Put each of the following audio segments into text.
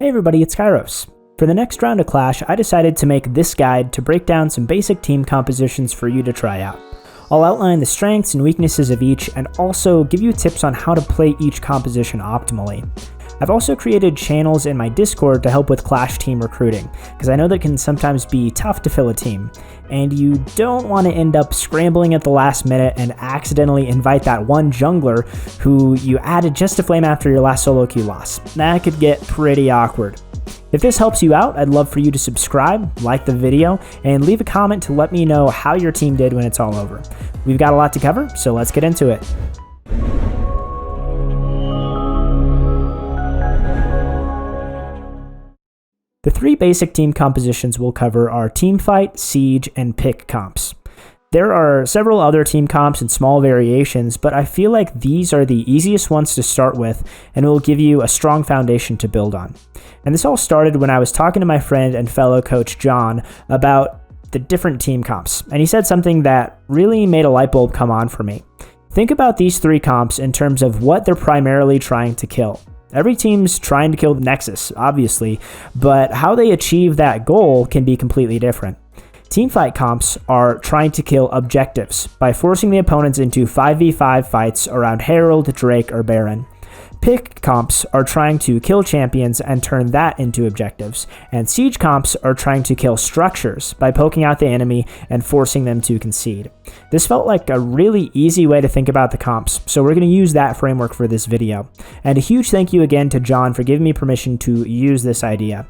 Hey everybody, it's Kairos. For the next round of Clash, I decided to make this guide to break down some basic team compositions for you to try out. I'll outline the strengths and weaknesses of each and also give you tips on how to play each composition optimally. I've also created channels in my Discord to help with Clash team recruiting, because I know that can sometimes be tough to fill a team, and you don't want to end up scrambling at the last minute and accidentally invite that one jungler who you added just to flame after your last solo queue loss. That could get pretty awkward. If this helps you out, I'd love for you to subscribe, like the video, and leave a comment to let me know how your team did when it's all over. We've got a lot to cover, so let's get into it. The three basic team compositions we'll cover are Teamfight, Siege, and Pick comps. There are several other team comps and small variations, but I feel like these are the easiest ones to start with and will give you a strong foundation to build on. And this all started when I was talking to my friend and fellow coach John about the different team comps, and he said something that really made a light bulb come on for me. Think about these three comps in terms of what they're primarily trying to kill. Every team's trying to kill the Nexus, obviously, but how they achieve that goal can be completely different. Teamfight comps are trying to kill objectives by forcing the opponents into 5v5 fights around Herald, Drake, or Baron. Pick comps are trying to kill champions and turn that into objectives, and Siege comps are trying to kill structures by poking out the enemy and forcing them to concede. This felt like a really easy way to think about the comps, so we're going to use that framework for this video. And a huge thank you again to John for giving me permission to use this idea.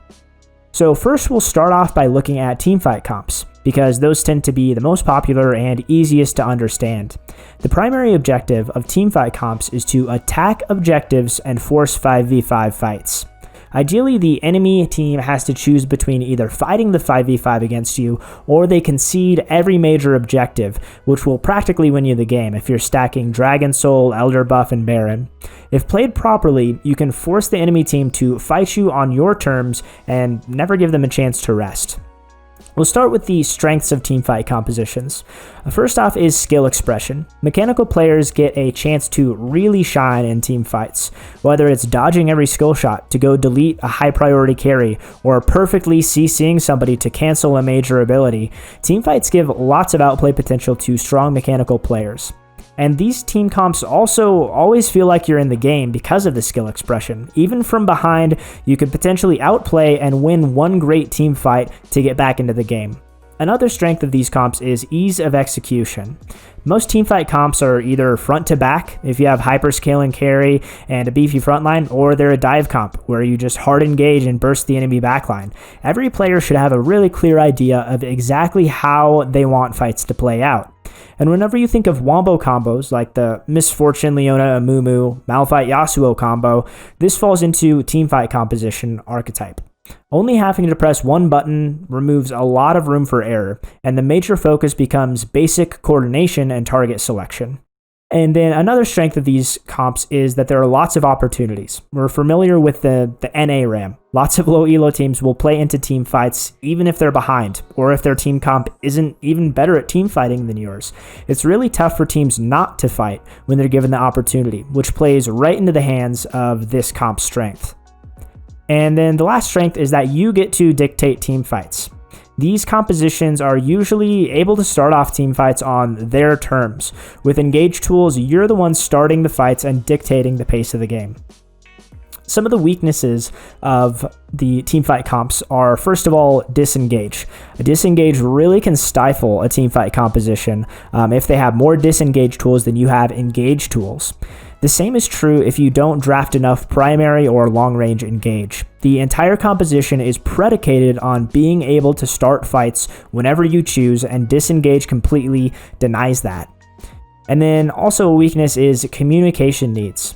So first we'll start off by looking at teamfight comps, because those tend to be the most popular and easiest to understand. The primary objective of teamfight comps is to attack objectives and force 5v5 fights. Ideally, the enemy team has to choose between either fighting the 5v5 against you, or they concede every major objective, which will practically win you the game if you're stacking Dragon Soul, Elder Buff, and Baron. If played properly, you can force the enemy team to fight you on your terms and never give them a chance to rest. We'll start with the strengths of teamfight compositions. First off is skill expression. Mechanical players get a chance to really shine in teamfights, whether it's dodging every skill shot to go delete a high priority carry, or perfectly CCing somebody to cancel a major ability. Teamfights give lots of outplay potential to strong mechanical players. And these team comps also always feel like you're in the game because of the skill expression. Even from behind, you could potentially outplay and win one great team fight to get back into the game. Another strength of these comps is ease of execution. Most teamfight comps are either front to back, if you have hyperscaling carry and a beefy frontline, or they're a dive comp, where you just hard engage and burst the enemy backline. Every player should have a really clear idea of exactly how they want fights to play out. And whenever you think of wombo combos, like the Misfortune Leona Amumu, Malphite Yasuo combo, this falls into teamfight composition archetype. Only having to press one button removes a lot of room for error, and the major focus becomes basic coordination and target selection. And then another strength of these comps is that there are lots of opportunities. We're familiar with the NA RAM. Lots of low elo teams will play into team fights even if they're behind, or if their team comp isn't even better at team fighting than yours. It's really tough for teams not to fight when they're given the opportunity, which plays right into the hands of this comp strength. And then the last strength is that you get to dictate team fights. These compositions are usually able to start off team fights on their terms. With engage tools, you're the one starting the fights and dictating the pace of the game. Some of the weaknesses of the teamfight comps are, first of all, disengage. A disengage really can stifle a teamfight composition if they have more disengage tools than you have engage tools. The same is true if you don't draft enough primary or long-range engage. The entire composition is predicated on being able to start fights whenever you choose, and disengage completely denies that. And then also a weakness is communication needs.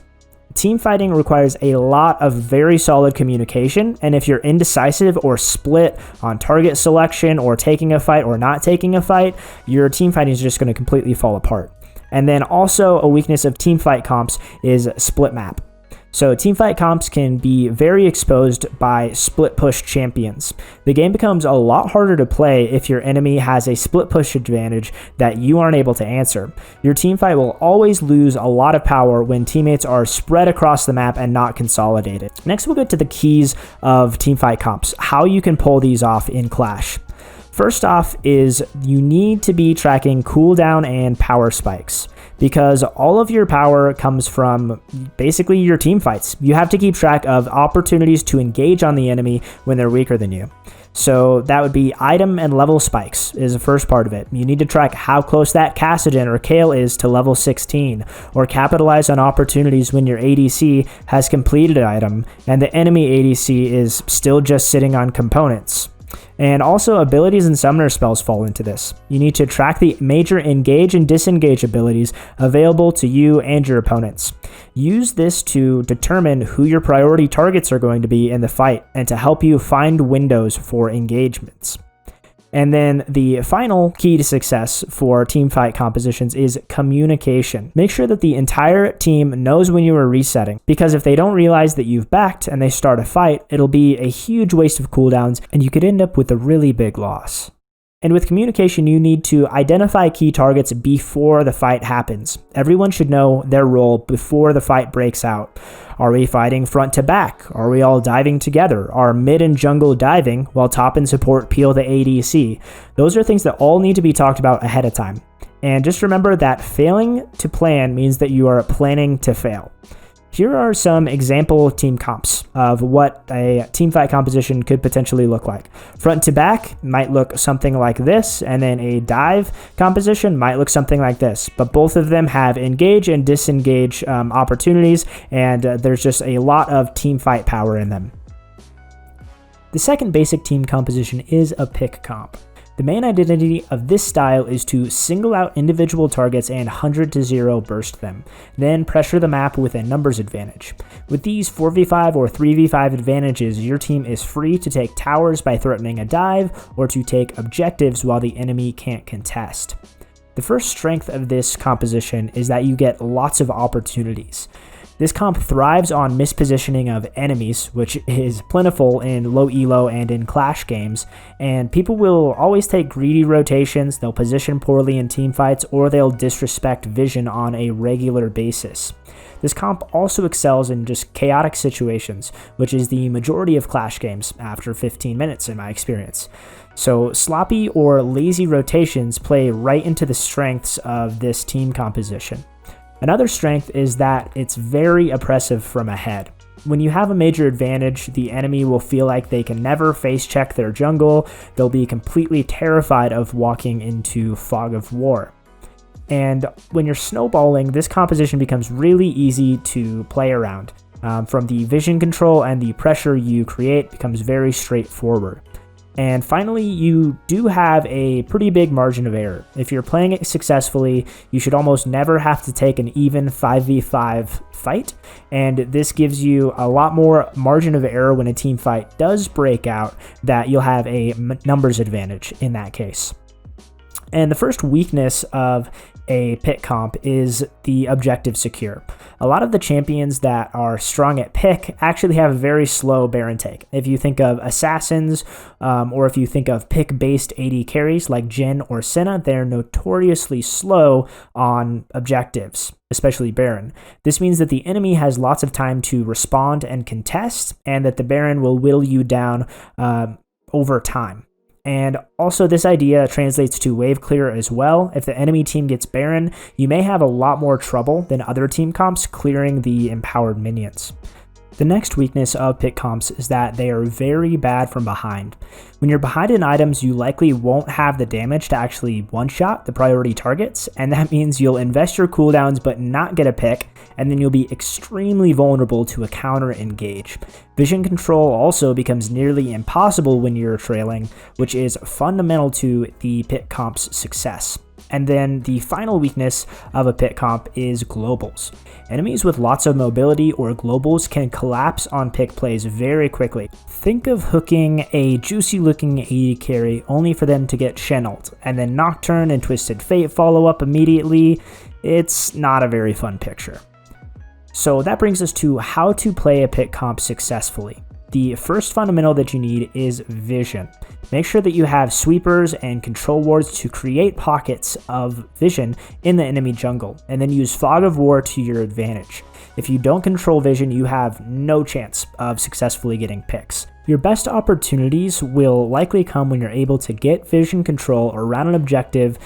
Team fighting requires a lot of very solid communication, and if you're indecisive or split on target selection or taking a fight or not taking a fight, your team fighting is just going to completely fall apart. And then also a weakness of teamfight comps is split map. So teamfight comps can be very exposed by split push champions. The game becomes a lot harder to play if your enemy has a split push advantage that you aren't able to answer. Your teamfight will always lose a lot of power when teammates are spread across the map and not consolidated. Next, we'll get to the keys of teamfight comps, how you can pull these off in Clash. First off is you need to be tracking cooldown and power spikes, because all of your power comes from basically your team fights. You have to keep track of opportunities to engage on the enemy when they're weaker than you. So that would be item and level spikes is the first part of it. You need to track how close that Kassadin or Kayle is to level 16, or capitalize on opportunities when your ADC has completed an item and the enemy ADC is still just sitting on components. And also abilities and summoner spells fall into this. You need to track the major engage and disengage abilities available to you and your opponents. Use this to determine who your priority targets are going to be in the fight and to help you find windows for engagements. And then the final key to success for teamfight compositions is communication. Make sure that the entire team knows when you are resetting, because if they don't realize that you've backed and they start a fight, it'll be a huge waste of cooldowns and you could end up with a really big loss. And with communication, you need to identify key targets before the fight happens. Everyone should know their role before the fight breaks out. Are we fighting front to back? Are we all diving together? Are mid and jungle diving while top and support peel the ADC? Those are things that all need to be talked about ahead of time. And just remember that failing to plan means that you are planning to fail. Here are some example team comps of what a teamfight composition could potentially look like. Front to back might look something like this, and then a dive composition might look something like this. But both of them have engage and disengage opportunities, and there's just a lot of teamfight power in them. The second basic team composition is a pick comp. The main identity of this style is to single out individual targets and 100-0 burst them, then pressure the map with a numbers advantage. With these 4v5 or 3v5 advantages, your team is free to take towers by threatening a dive or to take objectives while the enemy can't contest. The first strength of this composition is that you get lots of opportunities. This comp thrives on mispositioning of enemies, which is plentiful in low elo and in Clash games, and people will always take greedy rotations, they'll position poorly in teamfights, or they'll disrespect vision on a regular basis. This comp also excels in just chaotic situations, which is the majority of Clash games after 15 minutes in my experience. So sloppy or lazy rotations play right into the strengths of this team composition. Another strength is that it's very oppressive from ahead. When you have a major advantage, the enemy will feel like they can never face check their jungle. They'll be completely terrified of walking into fog of war. And when you're snowballing, this composition becomes really easy to play around. From the vision control and the pressure you create becomes very straightforward. And finally, you do have a pretty big margin of error. If you're playing it successfully, you should almost never have to take an even 5v5 fight, and this gives you a lot more margin of error when a team fight does break out, that you'll have a numbers advantage in that case. And the first weakness of a pick comp is the objective secure. A lot of the champions that are strong at pick actually have a very slow Baron take. If you think of assassins, or if you think of pick-based AD carries like Jhin or Senna, they're notoriously slow on objectives, especially Baron. This means that the enemy has lots of time to respond and contest, and that the Baron will whittle you down over time. And also this idea translates to wave clear as well. If the enemy team gets Baron, you may have a lot more trouble than other team comps clearing the empowered minions. The next weakness of pick comps is that they are very bad from behind. When you're behind in items, you likely won't have the damage to actually one-shot the priority targets, and that means you'll invest your cooldowns but not get a pick, and then you'll be extremely vulnerable to a counter engage. Vision control also becomes nearly impossible when you're trailing, which is fundamental to the pick comp's success. And then the final weakness of a pick comp is globals. Enemies with lots of mobility or globals can collapse on pick plays very quickly. Think of hooking a juicy looking AD carry only for them to get channeled, and then Nocturne and Twisted Fate follow up immediately. It's not a very fun picture. So that brings us to how to play a pick comp successfully. The first fundamental that you need is vision. Make sure that you have sweepers and control wards to create pockets of vision in the enemy jungle, and then use Fog of War to your advantage. If you don't control vision, you have no chance of successfully getting picks. Your best opportunities will likely come when you're able to get vision control around an objective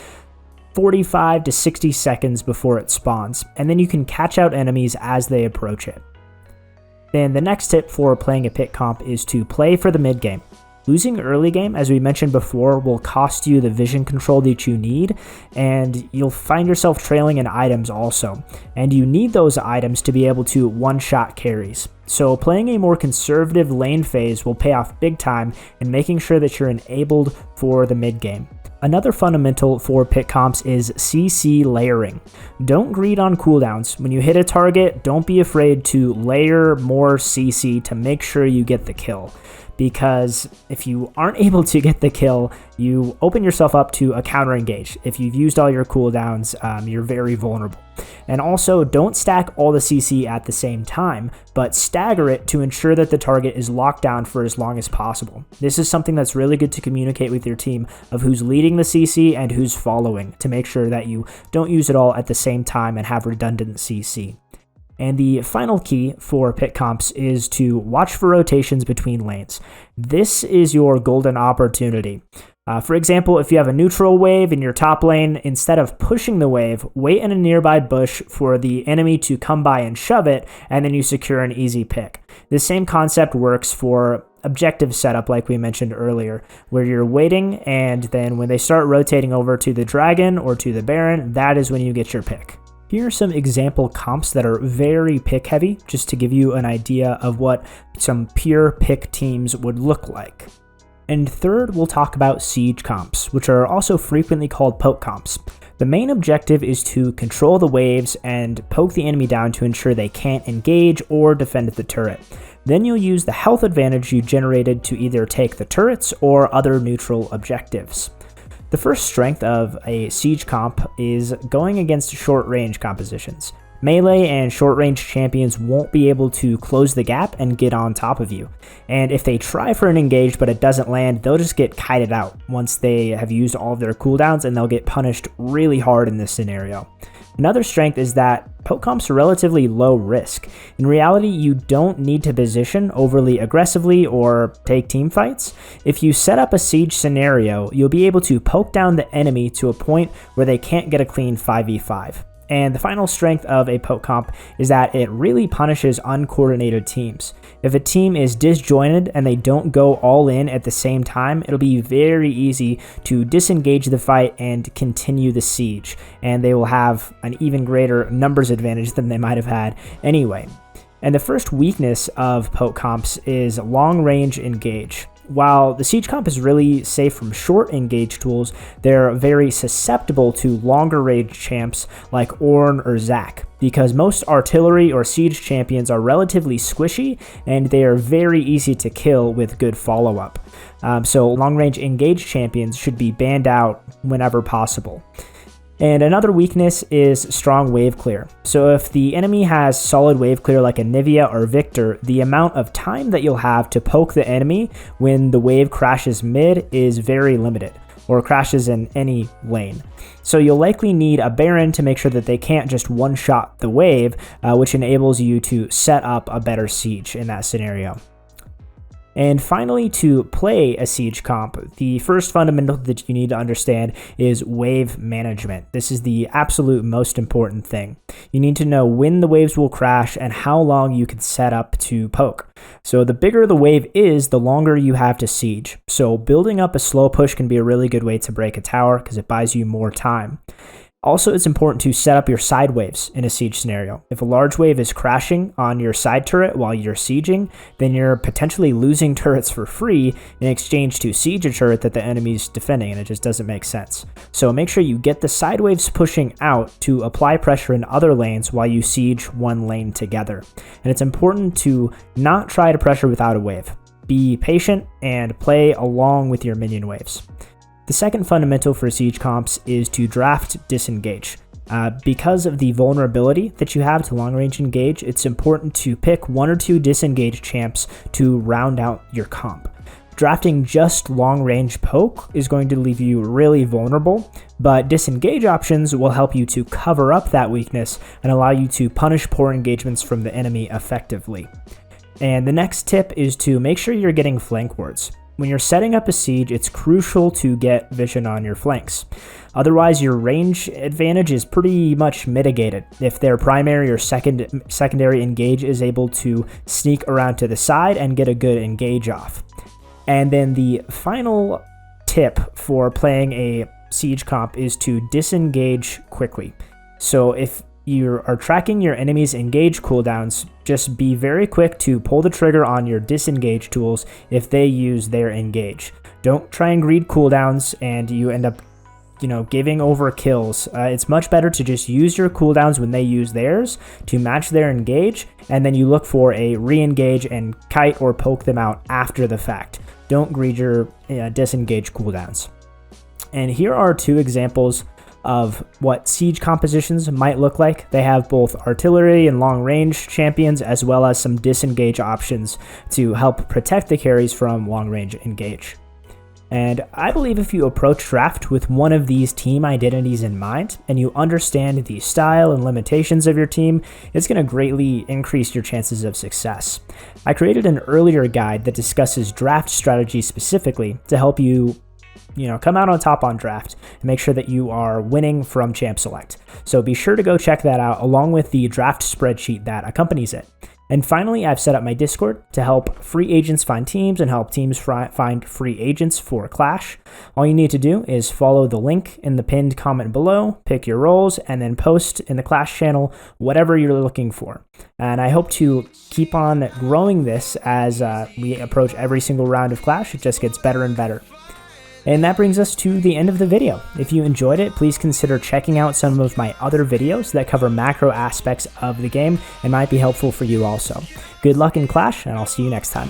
45 to 60 seconds before it spawns, and then you can catch out enemies as they approach it. Then the next tip for playing a pick comp is to play for the mid game. Losing early game, as we mentioned before, will cost you the vision control that you need, and you'll find yourself trailing in items also. And you need those items to be able to one-shot carries. So playing a more conservative lane phase will pay off big time in making sure that you're enabled for the mid game. Another fundamental for pick comps is CC layering. Don't greed on cooldowns. When you hit a target, don't be afraid to layer more CC to make sure you get the kill. Because if you aren't able to get the kill, you open yourself up to a counter engage. If you've used all your cooldowns, you're very vulnerable. And also, don't stack all the CC at the same time, but stagger it to ensure that the target is locked down for as long as possible. This is something that's really good to communicate with your team of who's leading the CC and who's following, to make sure that you don't use it all at the same time and have redundant CC. And the final key for pick comps is to watch for rotations between lanes. This is your golden opportunity. For example, if you have a neutral wave in your top lane, instead of pushing the wave, wait in a nearby bush for the enemy to come by and shove it, and then you secure an easy pick. The same concept works for objective setup like we mentioned earlier, where you're waiting, and then when they start rotating over to the dragon or to the baron, that is when you get your pick. Here are some example comps that are very pick heavy, just to give you an idea of what some pure pick teams would look like. And third, we'll talk about siege comps, which are also frequently called poke comps. The main objective is to control the waves and poke the enemy down to ensure they can't engage or defend the turret. Then you'll use the health advantage you generated to either take the turrets or other neutral objectives. The first strength of a siege comp is going against short-range compositions. Melee and short-range champions won't be able to close the gap and get on top of you. And if they try for an engage but it doesn't land, they'll just get kited out once they have used all of their cooldowns, and they'll get punished really hard in this scenario. Another strength is that poke comps are relatively low risk. In reality, you don't need to position overly aggressively or take team fights. If you set up a siege scenario, you'll be able to poke down the enemy to a point where they can't get a clean 5v5. And the final strength of a poke comp is that it really punishes uncoordinated teams. If a team is disjointed and they don't go all in at the same time, it'll be very easy to disengage the fight and continue the siege, and they will have an even greater numbers advantage than they might have had anyway. And the first weakness of poke comps is long range engage. While the siege comp is really safe from short engage tools, they're very susceptible to longer range champs like Ornn or Zac, because most artillery or siege champions are relatively squishy and they are very easy to kill with good follow-up. So long range engage champions should be banned out whenever possible. And another weakness is strong wave clear. So if the enemy has solid wave clear like a Nivea or Victor, the amount of time that you'll have to poke the enemy when the wave crashes mid is very limited, or crashes in any lane. So you'll likely need a Baron to make sure that they can't just one-shot the wave, which enables you to set up a better siege in that scenario. And finally, to play a siege comp, the first fundamental that you need to understand is wave management. This is the absolute most important thing. You need to know when the waves will crash and how long you can set up to poke. So the bigger the wave is, the longer you have to siege. So building up a slow push can be a really good way to break a tower because it buys you more time. Also, it's important to set up your side waves in a siege scenario. If a large wave is crashing on your side turret while you're sieging, then you're potentially losing turrets for free in exchange to siege a turret that the enemy's defending, and it just doesn't make sense. So make sure you get the side waves pushing out to apply pressure in other lanes while you siege one lane together. And it's important to not try to pressure without a wave. Be patient and play along with your minion waves. The second fundamental for siege comps is to draft disengage. Because of the vulnerability that you have to long-range engage, it's important to pick 1 or 2 disengaged champs to round out your comp. Drafting just long-range poke is going to leave you really vulnerable, but disengage options will help you to cover up that weakness and allow you to punish poor engagements from the enemy effectively. And the next tip is to make sure you're getting flank wards. When you're setting up a siege, it's crucial to get vision on your flanks. Otherwise, your range advantage is pretty much mitigated if their primary or secondary engage is able to sneak around to the side and get a good engage off. And then the final tip for playing a siege comp is to disengage quickly. So if you are tracking your enemy's engage cooldowns, just be very quick to pull the trigger on your disengage tools if they use their engage. Don't try and greed cooldowns and you end up giving over kills. It's much better to just use your cooldowns when they use theirs to match their engage, and then you look for a re-engage and kite or poke them out after the fact. Don't greed your disengage cooldowns. And here are 2 examples of what siege compositions might look like. They have both artillery and long range champions, as well as some disengage options to help protect the carries from long range engage. And I believe if you approach draft with one of these team identities in mind, and you understand the style and limitations of your team, it's going to greatly increase your chances of success. I created an earlier guide that discusses draft strategy specifically to help you come out on top on draft and make sure that you are winning from champ select. So be sure to go check that out along with the draft spreadsheet that accompanies it. And finally, I've set up my Discord to help free agents find teams and help teams find free agents for Clash. All you need to do is follow the link in the pinned comment below, pick your roles, and then post in the Clash channel whatever you're looking for. And I hope to keep on growing this as we approach every single round of Clash. It just gets better and better. And that brings us to the end of the video. If you enjoyed it, please consider checking out some of my other videos that cover macro aspects of the game and might be helpful for you also. Good luck in Clash, and I'll see you next time.